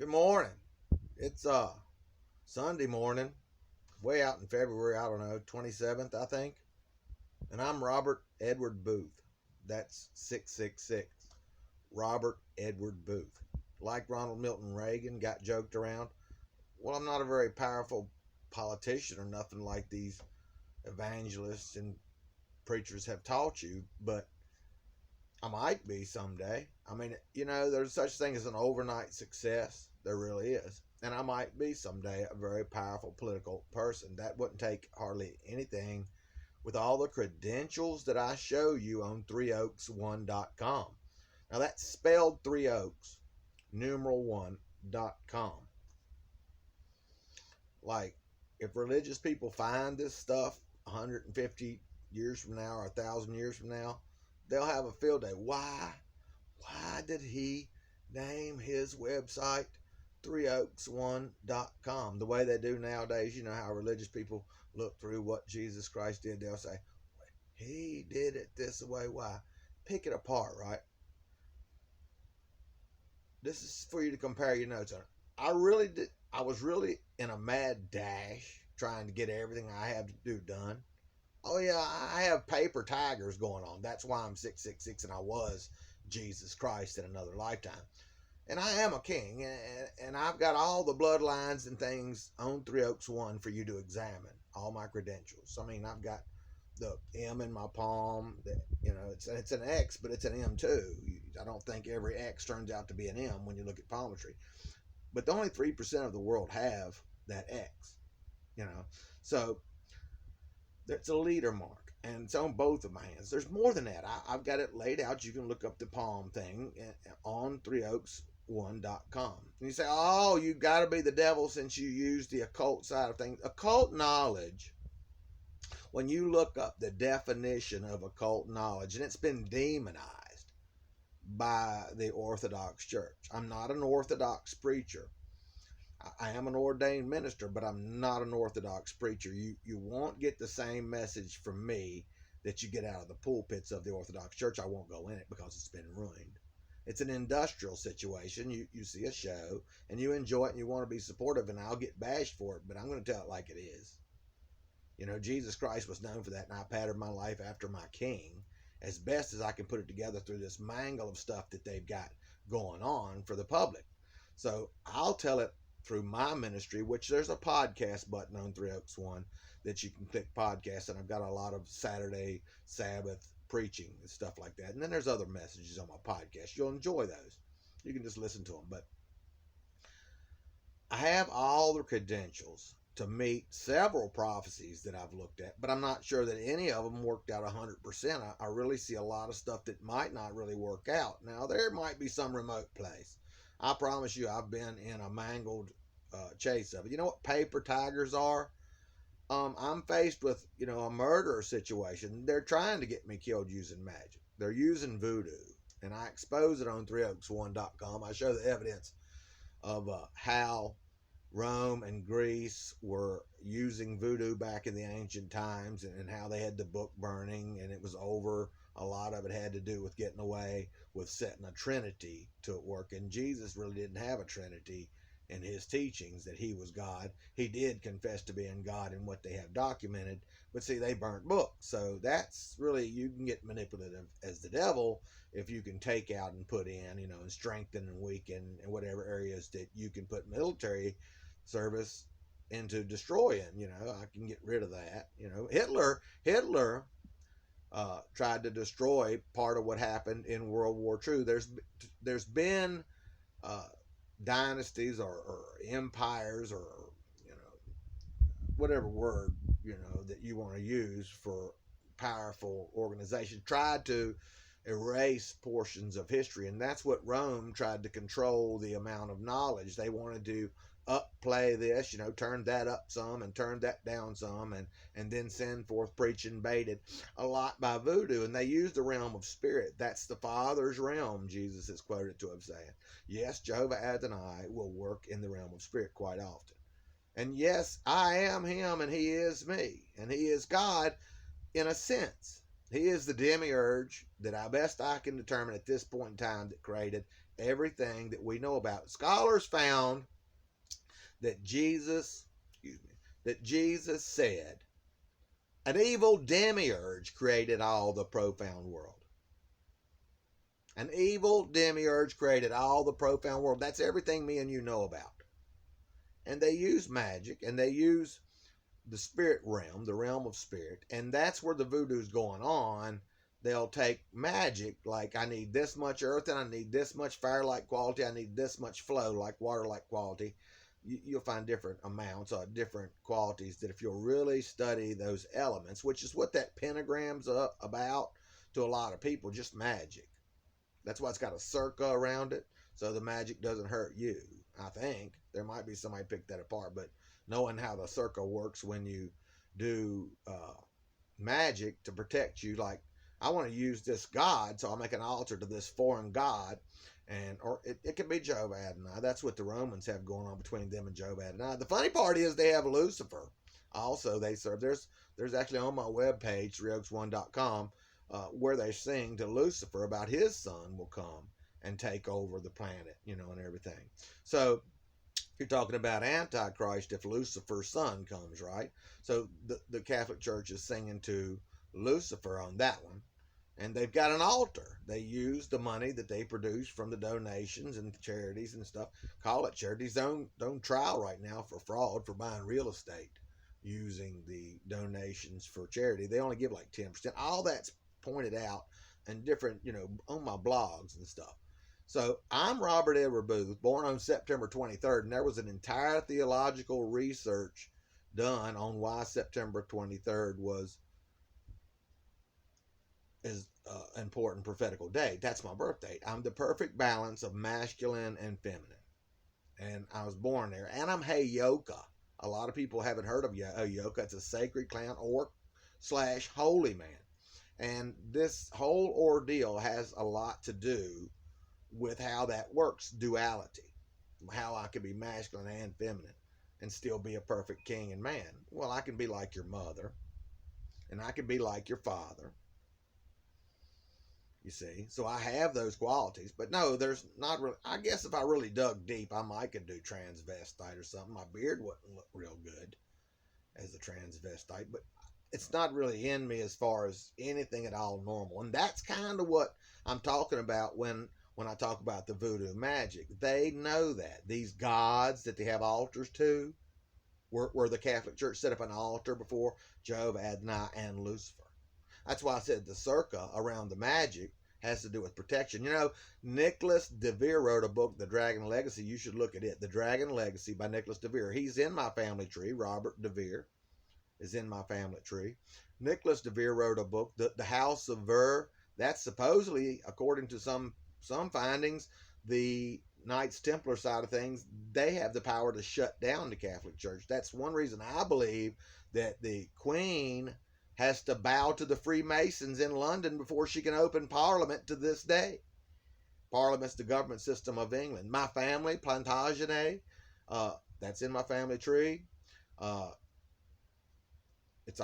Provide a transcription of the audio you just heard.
Good morning. It's Sunday morning, way out in February, I don't know, 27th, I think. And I'm Robert Edward Booth. That's 666. Robert Edward Booth. Like Ronald Milton Reagan got joked around. Well, I'm not a very powerful politician or nothing like these evangelists and preachers have taught you, but I might be someday. I mean, there's such thing as an overnight success. There really is. And I might be someday a very powerful political person. That wouldn't take hardly anything with all the credentials that I show you on threeoaks1.com. Now that's spelled Three Oaks, numeral 1.com. Like, if religious people find this stuff 150 years from now or 1,000 years from now, they'll have a field day. Why did he name his website threeoaks1.com the way they do nowadays? You know how religious people look through what Jesus Christ did. They'll say, he did it this way. Why? Pick it apart, right? This is for you to compare your notes on. I was really in a mad dash trying to get everything I have to do done. Oh yeah, I have paper tigers going on. That's why I'm 666 and I was Jesus Christ in another lifetime. And I am a king, and I've got all the bloodlines and things on Three Oaks 1 for you to examine, all my credentials. I mean, I've got the M in my palm. It's an X, but it's an M too. I don't think every X turns out to be an M when you look at palmetry. But only 3% of the world have that X, So it's a leader mark, and it's on both of my hands. There's more than that. I've got it laid out. You can look up the palm thing on threeoaks1.com. And you say, oh, you got to be the devil since you use the occult side of things. Occult knowledge, when you look up the definition of occult knowledge, and it's been demonized by the Orthodox Church. I'm not an Orthodox preacher. I am an ordained minister, but I'm not an Orthodox preacher. You won't get the same message from me that you get out of the pulpits of the Orthodox Church. I won't go in it because it's been ruined. It's an industrial situation. You see a show and you enjoy it and you want to be supportive, and I'll get bashed for it, but I'm going to tell it like it is. Jesus Christ was known for that, and I patterned my life after my king as best as I can put it together through this mangle of stuff that they've got going on for the public. So I'll tell it through my ministry, which there's a podcast button on Three Oaks 1 that you can click podcast, and I've got a lot of Saturday Sabbath preaching and stuff like that. And then there's other messages on my podcast. You'll enjoy those. You can just listen to them. But I have all the credentials to meet several prophecies that I've looked at, but I'm not sure that any of them worked out 100%. I really see a lot of stuff that might not really work out. Now, there might be some remote place. I promise you, I've been in a mangled chase of it. You know what paper tigers are? I'm faced with, a murder situation. They're trying to get me killed using magic. They're using voodoo, and I expose it on threeoaks1.com. I show the evidence of how Rome and Greece were using voodoo back in the ancient times, and how they had the book burning, and it was over. A lot of it had to do with getting away with setting a trinity to work. And Jesus really didn't have a trinity in his teachings, that he was God. He did confess to being God in what they have documented, but see, they burnt books. So that's really, you can get manipulative as the devil if you can take out and put in, and strengthen and weaken in whatever areas that you can put military service into destroying. I can get rid of that. Hitler tried to destroy part of what happened in World War II. There's been dynasties or empires, or whatever word that you want to use for powerful organizations, tried to erase portions of history, and that's what Rome tried to control, the amount of knowledge. They wanted to upplay this, turn that up some and turn that down some, and then send forth preaching baited a lot by voodoo. And they used the realm of spirit. That's the Father's realm, Jesus is quoted to have said. Yes, Jehovah Adonai will work in the realm of spirit quite often. And yes, I am him and he is me, and he is God in a sense. He is the demiurge that I can determine at this point in time that created everything that we know about. Scholars found that Jesus said, an evil demiurge created all the profound world. An evil demiurge created all the profound world. That's everything me and you know about. And they use magic, and they use the spirit realm, the realm of spirit, and that's where the voodoo's going on. They'll take magic, like I need this much earth, and I need this much fire-like quality, I need this much flow, like water-like quality. You'll find different amounts, different qualities, that if you'll really study those elements, which is what that pentagram's about to a lot of people, just magic. That's why it's got a circa around it, so the magic doesn't hurt you. I think there might be somebody pick that apart, but knowing how the circa works when you do magic to protect you, like I want to use this god, so I'll make an altar to this foreign god, and or it could be Jove Adonai. That's what the Romans have going on between them and Jove Adonai. The funny part is they have Lucifer. Also, they serve. There's actually on my webpage, 3oaks1.com, where they sing to Lucifer about his son will come and take over the planet, and everything. So you're talking about Antichrist if Lucifer's son comes, right? So the Catholic Church is singing to Lucifer on that one. And they've got an altar. They use the money that they produce from the donations and the charities and stuff. Call it charities. They're on trial right now for fraud for buying real estate using the donations for charity. They only give like 10%. All that's pointed out and different, on my blogs and stuff. So I'm Robert Edward Booth, born on September 23rd, and there was an entire theological research done on why September 23rd is important prophetical date. That's my birth date. I'm the perfect balance of masculine and feminine, and I was born there. And I'm Heyoka. A lot of people haven't heard of Heyoka. It's a sacred clan orc / holy man, and this whole ordeal has a lot to do with how that works, duality, how I can be masculine and feminine and still be a perfect king and man. Well, I can be like your mother, and I can be like your father, you see. So I have those qualities, but no, there's not really. I guess if I really dug deep, I might could do transvestite or something. My beard wouldn't look real good as a transvestite, but it's not really in me as far as anything at all normal. And that's kind of what I'm talking about when I talk about the voodoo magic. They know that. These gods that they have altars to, where the Catholic Church set up an altar before Jove, Adonai, and Lucifer. That's why I said the circa around the magic has to do with protection. Nicholas DeVere wrote a book, The Dragon Legacy. You should look at it. The Dragon Legacy by Nicholas DeVere. He's in my family tree. Robert DeVere is in my family tree. Nicholas DeVere wrote a book, The House of Ver. That's supposedly, according to some findings, the Knights Templar side of things, they have the power to shut down the Catholic Church. That's one reason I believe that the Queen has to bow to the Freemasons in London before she can open Parliament to this day. Parliament's the government system of England. My family, Plantagenet, that's in my family tree.